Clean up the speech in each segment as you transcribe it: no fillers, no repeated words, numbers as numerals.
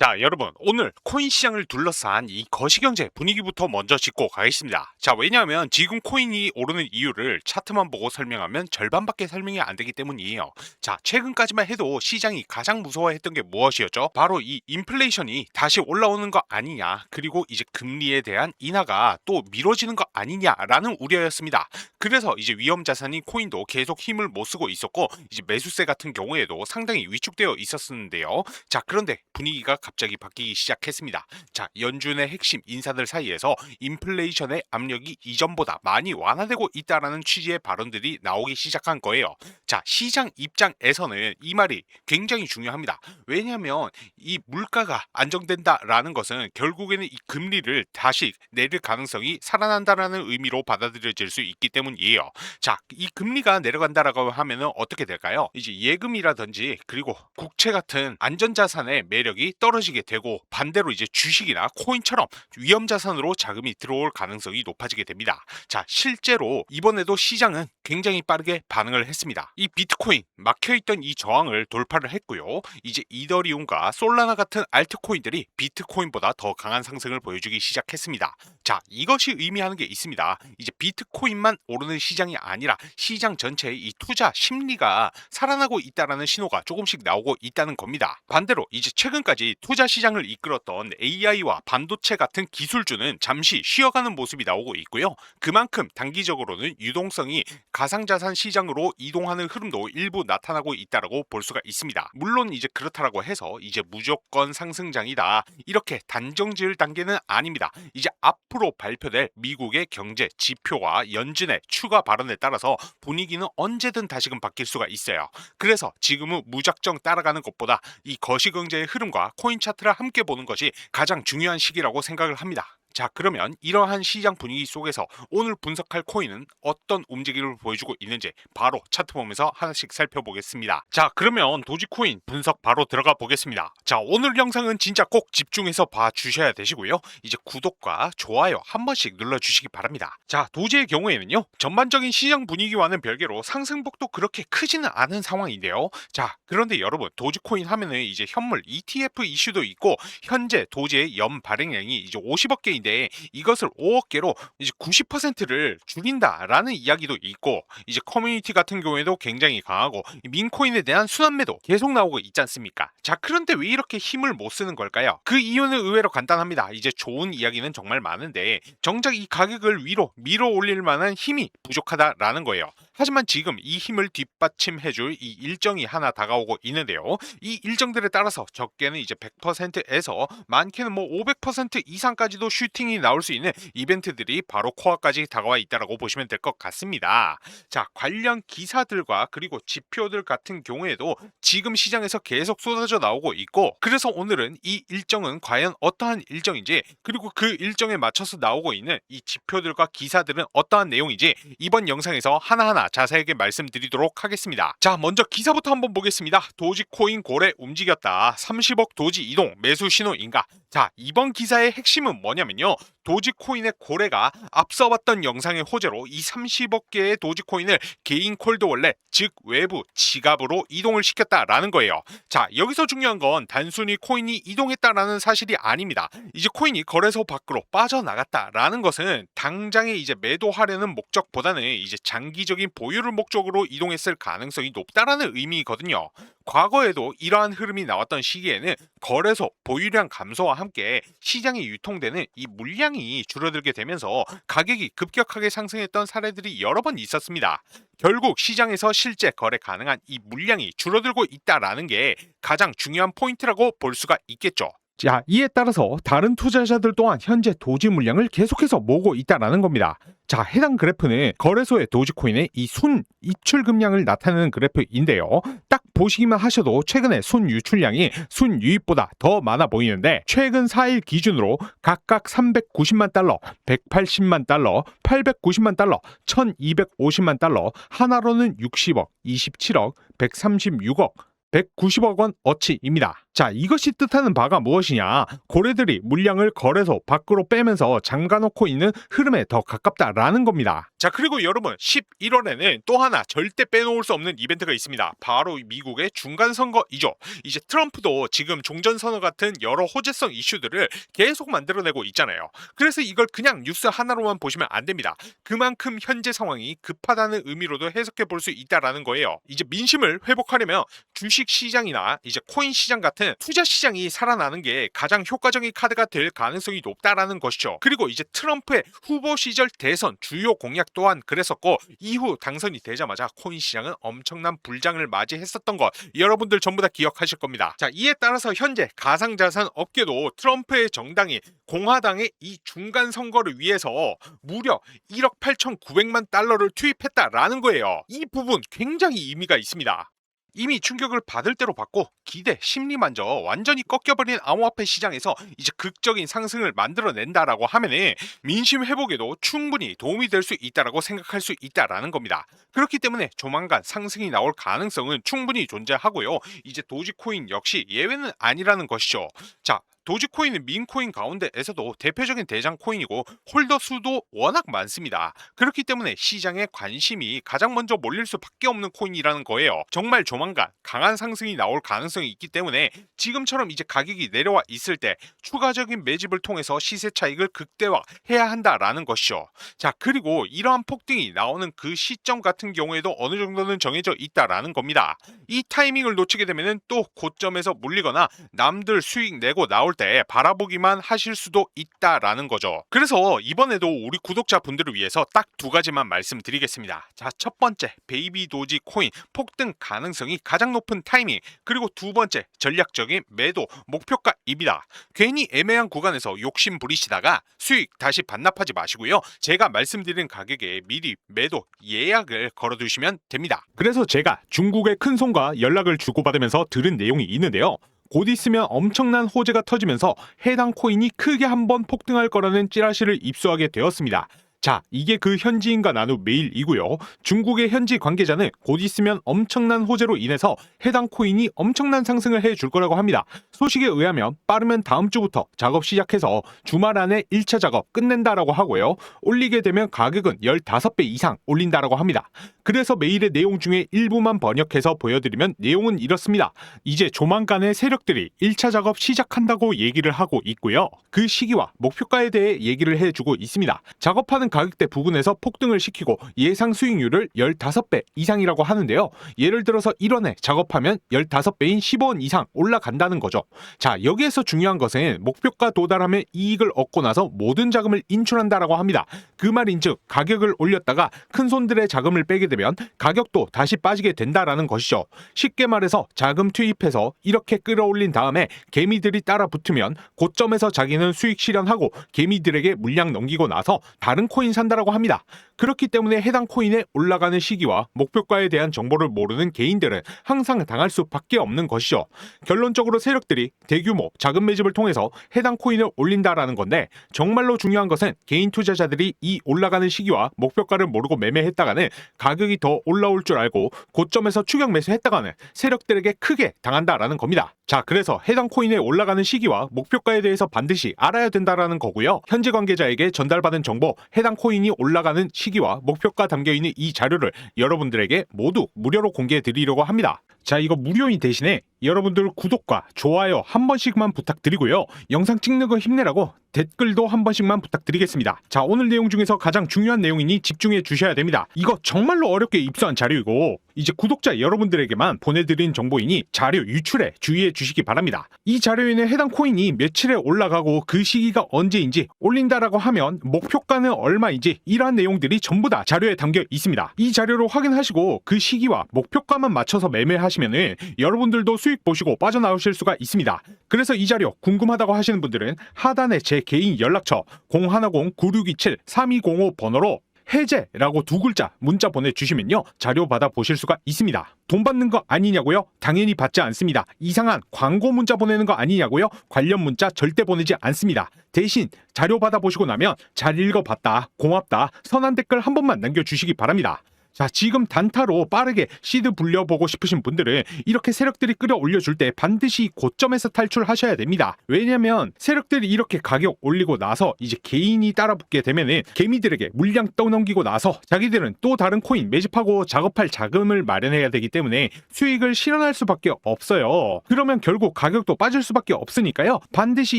자, 여러분, 오늘 코인 시장을 둘러싼 이 거시경제 분위기부터 먼저 짚고 가겠습니다. 자, 왜냐하면 지금 코인이 오르는 이유를 차트만 보고 설명하면 절반밖에 설명이 안 되기 때문이에요. 자, 최근까지만 해도 시장이 가장 무서워했던 게 무엇이었죠? 바로 이 인플레이션이 다시 올라오는 거 아니냐, 그리고 이제 금리에 대한 인하가 또 미뤄지는 거 아니냐라는 우려였습니다. 그래서 이제 위험 자산인 코인도 계속 힘을 못 쓰고 있었고, 이제 매수세 같은 경우에도 상당히 위축되어 있었는데요. 자, 그런데 분위기가 갑자기 바뀌기 시작했습니다. 자, 연준의 핵심 인사들 사이에서 인플레이션의 압력이 이전보다 많이 완화되고 있다라는 취지의 발언들이 나오기 시작한 거예요. 자, 시장 입장에서는 이 말이 굉장히 중요합니다. 왜냐하면 이 물가가 안정된다라는 것은 결국에는 이 금리를 다시 내릴 가능성이 살아난다라는 의미로 받아들여질 수 있기 때문이에요. 자, 이 금리가 내려간다라고 하면은 어떻게 될까요? 이제 예금이라든지 그리고 국채 같은 안전자산의 매력이 떨어지게 되고, 반대로 이제 주식이나 코인처럼 위험자산으로 자금이 들어올 가능성이 높아지게 됩니다. 자, 실제로 이번에도 시장은 굉장히 빠르게 반응을 했습니다. 이 비트코인 막혀있던 이 저항을 돌파를 했고요. 이제 이더리움과 솔라나 같은 알트코인들이 비트코인보다 더 강한 상승을 보여주기 시작했습니다. 자, 이것이 의미하는 게 있습니다. 이제 비트코인만 오르는 시장이 아니라 시장 전체의 이 투자 심리가 살아나고 있다라는 신호가 조금씩 나오고 있다는 겁니다. 반대로 이제 최근까지 투자 시장을 이끌었던 AI와 반도체 같은 기술주는 잠시 쉬어가는 모습이 나오고 있고요. 그만큼 단기적으로는 유동성이 가상자산 시장으로 이동하는 흐름도 일부 나타나고 있다라고 볼 수가 있습니다. 물론 이제 그렇다라고 해서 이제 무조건 상승장이다, 이렇게 단정 지을 단계는 아닙니다. 이제 앞으로 발표될 미국의 경제 지표와 연준의 추가 발언에 따라서 분위기는 언제든 다시금 바뀔 수가 있어요. 그래서 지금은 무작정 따라가는 것보다 이 거시경제의 흐름과 코인 차트를 함께 보는 것이 가장 중요한 시기라고 생각을 합니다. 자, 그러면 이러한 시장 분위기 속에서 오늘 분석할 코인은 어떤 움직임을 보여주고 있는지 바로 차트 보면서 하나씩 살펴보겠습니다. 자, 그러면 도지코인 분석 바로 들어가 보겠습니다. 자, 오늘 영상은 진짜 꼭 집중해서 봐주셔야 되시고요. 이제 구독과 좋아요 한 번씩 눌러주시기 바랍니다. 자, 도지의 경우에는요, 전반적인 시장 분위기와는 별개로 상승폭도 그렇게 크지는 않은 상황인데요. 자, 그런데 여러분, 도지코인 하면은 이제 현물 ETF 이슈도 있고, 현재 도지의 연 발행량이 이제 50억 개인데 이것을 5억 개로 이제 90%를 줄인다라는 이야기도 있고, 이제 커뮤니티 같은 경우에도 굉장히 강하고 민코인에 대한 순환매도 계속 나오고 있지 않습니까? 자, 그런데 왜 이렇게 힘을 못 쓰는 걸까요? 그 이유는 의외로 간단합니다. 이제 좋은 이야기는 정말 많은데 정작 이 가격을 위로 밀어 올릴 만한 힘이 부족하다라는 거예요. 하지만 지금 이 힘을 뒷받침해줄 이 일정이 하나 다가오고 있는데요. 이 일정들에 따라서 적게는 이제 100%에서 많게는 뭐 500% 이상까지도 슈팅이 나올 수 있는 이벤트들이 바로 코앞까지 다가와 있다라고 보시면 될 것 같습니다. 자, 관련 기사들과 그리고 지표들 같은 경우에도 지금 시장에서 계속 쏟아져 나오고 있고, 그래서 오늘은 이 일정은 과연 어떠한 일정인지, 그리고 그 일정에 맞춰서 나오고 있는 이 지표들과 기사들은 어떠한 내용인지 이번 영상에서 하나하나 자세하게 말씀드리도록 하겠습니다. 자, 먼저 기사부터 한번 보겠습니다. 도지코인 고래 움직였다, 30억 도지 이동 매수 신호인가. 자, 이번 기사의 핵심은 뭐냐면요, 도지코인의 고래가 앞서 봤던 영상의 호재로 이 30억 개의 도지코인을 개인 콜드월렛, 즉 외부 지갑으로 이동을 시켰다라는 거예요. 자, 여기서 중요한 건 단순히 코인이 이동했다라는 사실이 아닙니다. 이제 코인이 거래소 밖으로 빠져나갔다라는 것은 당장에 이제 매도하려는 목적보다는 이제 장기적인 보유를 목적으로 이동했을 가능성이 높다라는 의미거든요. 과거에도 이러한 흐름이 나왔던 시기에는 거래소 보유량 감소와 함께 시장에 유통되는 이 물량이 줄어들게 되면서 가격이 급격하게 상승했던 사례들이 여러 번 있었습니다. 결국 시장에서 실제 거래 가능한 이 물량이 줄어들고 있다라는 게 가장 중요한 포인트라고 볼 수가 있겠죠. 자, 이에 따라서 다른 투자자들 또한 현재 도지 물량을 계속해서 모으고 있다라는 겁니다. 자, 해당 그래프는 거래소의 도지코인의 이 순 입출 금량을 나타내는 그래프인데요. 딱 보시기만 하셔도 최근에 순 유출량이 순 유입보다 더 많아 보이는데, 최근 4일 기준으로 각각 390만 달러, 180만 달러, 890만 달러, 1250만 달러, 하나로는 60억, 27억, 136억, 190억 원 어치입니다. 자, 이것이 뜻하는 바가 무엇이냐? 고래들이 물량을 거래소 밖으로 빼면서 잠가놓고 있는 흐름에 더 가깝다라는 겁니다. 자, 그리고 여러분 11월에는 또 하나 절대 빼놓을 수 없는 이벤트가 있습니다. 바로 미국의 중간선거이죠. 이제 트럼프도 지금 종전선언 같은 여러 호재성 이슈들을 계속 만들어내고 있잖아요. 그래서 이걸 그냥 뉴스 하나로만 보시면 안 됩니다. 그만큼 현재 상황이 급하다는 의미로도 해석해 볼 수 있다라는 거예요. 이제 민심을 회복하려면 주식 시장이나 이제 코인 시장 같은 투자 시장이 살아나는 게 가장 효과적인 카드가 될 가능성이 높다라는 것이죠. 그리고 이제 트럼프의 후보 시절 대선 주요 공약 또한 그랬었고, 이후 당선이 되자마자 코인 시장은 엄청난 불장을 맞이했었던 것 여러분들 전부 다 기억하실 겁니다. 자, 이에 따라서 현재 가상자산 업계도 트럼프의 정당이 공화당의 이 중간 선거를 위해서 무려 1억 8,900만 달러를 투입했다라는 거예요. 이 부분 굉장히 의미가 있습니다. 이미 충격을 받을 대로 받고 기대, 심리만저 완전히 꺾여버린 암호화폐 시장에서 이제 극적인 상승을 만들어낸다라고 하면은 민심 회복에도 충분히 도움이 될 수 있다라고 생각할 수 있다라는 겁니다. 그렇기 때문에 조만간 상승이 나올 가능성은 충분히 존재하고요. 이제 도지코인 역시 예외는 아니라는 것이죠. 자, 도지코인은 민코인 가운데에서도 대표적인 대장 코인이고 홀더 수도 워낙 많습니다. 그렇기 때문에 시장에 관심이 가장 먼저 몰릴 수밖에 없는 코인이라는 거예요. 정말 조만간 강한 상승이 나올 가능성이 있기 때문에 지금처럼 이제 가격이 내려와 있을 때 추가적인 매집을 통해서 시세 차익을 극대화해야 한다라는 것이죠. 자, 그리고 이러한 폭등이 나오는 그 시점 같은 경우에도 어느 정도는 정해져 있다라는 겁니다. 이 타이밍을 놓치게 되면은 또 고점에서 물리거나 남들 수익 내고 나올 때 바라보기만 하실 수도 있다라는 거죠. 그래서 이번에도 우리 구독자분들을 위해서 딱 두 가지만 말씀드리겠습니다. 자, 첫 번째, 베이비 도지 코인 폭등 가능성이 가장 높은 타이밍, 그리고 두 번째, 전략적인 매도 목표가입니다. 괜히 애매한 구간에서 욕심 부리시다가 수익 다시 반납하지 마시고요. 제가 말씀드린 가격에 미리 매도 예약을 걸어두시면 됩니다. 그래서 제가 중국의 큰손과 연락을 주고받으면서 들은 내용이 있는데요. 곧 있으면 엄청난 호재가 터지면서 해당 코인이 크게 한번 폭등할 거라는 찌라시를 입수하게 되었습니다. 자, 이게 그 현지인과 나눈 메일이고요. 중국의 현지 관계자는 곧 있으면 엄청난 호재로 인해서 해당 코인이 엄청난 상승을 해줄 거라고 합니다. 소식에 의하면 빠르면 다음 주부터 작업 시작해서 주말 안에 1차 작업 끝낸다라고 하고요. 올리게 되면 가격은 15배 이상 올린다라고 합니다. 그래서 메일의 내용 중에 일부만 번역해서 보여드리면 내용은 이렇습니다. 이제 조만간에 세력들이 1차 작업 시작한다고 얘기를 하고 있고요. 그 시기와 목표가에 대해 얘기를 해주고 있습니다. 작업하는 가격대 부근에서 폭등을 시키고 예상 수익률을 15배 이상이라고 하는데요. 예를 들어서 1원에 작업하면 15배인 15원 이상 올라간다는 거죠. 자, 여기에서 중요한 것은 목표가 도달하면 이익을 얻고 나서 모든 자금을 인출한다라고 합니다. 그 말인즉 가격을 올렸다가 큰손들의 자금을 빼게 되면 가격도 다시 빠지게 된다라는 것이죠. 쉽게 말해서 자금 투입해서 이렇게 끌어올린 다음에 개미들이 따라 붙으면 고점에서 자기는 수익 실현하고 개미들에게 물량 넘기고 나서 다른 코인 산다라고 합니다. 그렇기 때문에 해당 코인의 올라가는 시기와 목표가에 대한 정보를 모르는 개인들은 항상 당할 수밖에 없는 것이죠. 결론적으로 세력들이 대규모 자금 매집을 통해서 해당 코인을 올린다라는 건데, 정말로 중요한 것은 개인 투자자들이 이 올라가는 시기와 목표가를 모르고 매매했다가는 가격이 더 올라올 줄 알고 고점에서 추격 매수했다가는 세력들에게 크게 당한다라는 겁니다. 자, 그래서 해당 코인의 올라가는 시기와 목표가에 대해서 반드시 알아야 된다라는 거고요. 현지 관계자에게 전달받은 정보, 해당 코인이 올라가는 시기와 목표가 담겨있는 이 자료를 여러분들에게 모두 무료로 공개해 드리려고 합니다. 자, 이거 무료인 대신에 여러분들 구독과 좋아요 한 번씩만 부탁드리고요. 영상 찍는 거 힘내라고 댓글도 한 번씩만 부탁드리겠습니다. 자, 오늘 내용 중에서 가장 중요한 내용이니 집중해 주셔야 됩니다. 이거 정말로 어렵게 입수한 자료이고 이제 구독자 여러분들에게만 보내드린 정보이니 자료 유출에 주의해 주시기 바랍니다. 이 자료에는 해당 코인이 며칠에 올라가고 그 시기가 언제인지, 올린다라고 하면 목표가는 얼마인지, 이러한 내용들이 전부 다 자료에 담겨 있습니다. 이 자료를 확인하시고 그 시기와 목표가만 맞춰서 매매하시면은 여러분들도 수익 보시고 빠져나오실 수가 있습니다. 그래서 이 자료 궁금하다고 하시는 분들은 하단에 제 개인 연락처 010-9627-3205 번호로 해제라고 두 글자 문자 보내주시면요, 자료 받아 보실 수가 있습니다. 돈 받는 거 아니냐고요? 당연히 받지 않습니다. 이상한 광고 문자 보내는 거 아니냐고요? 관련 문자 절대 보내지 않습니다. 대신 자료 받아 보시고 나면 잘 읽어봤다, 고맙다, 선한 댓글 한 번만 남겨주시기 바랍니다. 자, 지금 단타로 빠르게 시드 불려보고 싶으신 분들은 이렇게 세력들이 끌어올려줄 때 반드시 고점에서 탈출하셔야 됩니다. 왜냐면 세력들이 이렇게 가격 올리고 나서 이제 개인이 따라붙게 되면은 개미들에게 물량 떠넘기고 나서 자기들은 또 다른 코인 매집하고 작업할 자금을 마련해야 되기 때문에 수익을 실현할 수밖에 없어요. 그러면 결국 가격도 빠질 수밖에 없으니까요. 반드시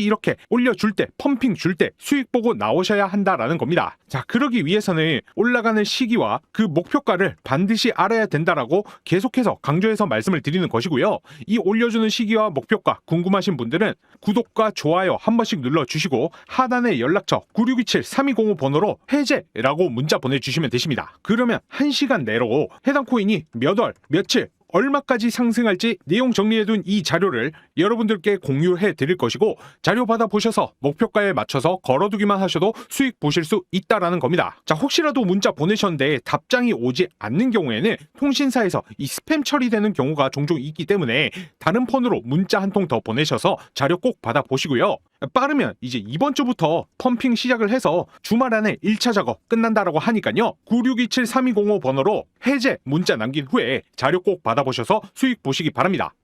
이렇게 올려줄 때, 펌핑 줄 때 수익 보고 나오셔야 한다라는 겁니다. 자, 그러기 위해서는 올라가는 시기와 그 목표가를 반드시 알아야 된다라고 계속해서 강조해서 말씀을 드리는 것이고요. 이 올려주는 시기와 목표가 궁금하신 분들은 구독과 좋아요 한 번씩 눌러주시고 하단에 연락처 9627-3205 번호로 해제라고 문자 보내주시면 되십니다. 그러면 1시간 내로 해당 코인이 몇 월, 며칠, 얼마까지 상승할지 내용 정리해둔 이 자료를 여러분들께 공유해 드릴 것이고, 자료 받아보셔서 목표가에 맞춰서 걸어두기만 하셔도 수익 보실 수 있다라는 겁니다. 자, 혹시라도 문자 보내셨는데 답장이 오지 않는 경우에는 통신사에서 이 스팸 처리되는 경우가 종종 있기 때문에 다른 폰으로 문자 한 통 더 보내셔서 자료 꼭 받아보시고요. 빠르면 이제 이번 주부터 펌핑 시작을 해서 주말 안에 1차 작업 끝난다라고 하니까요. 9627-3205 번호로 해제 문자 남긴 후에 자료 꼭 받아보셔서 수익 보시기 바랍니다.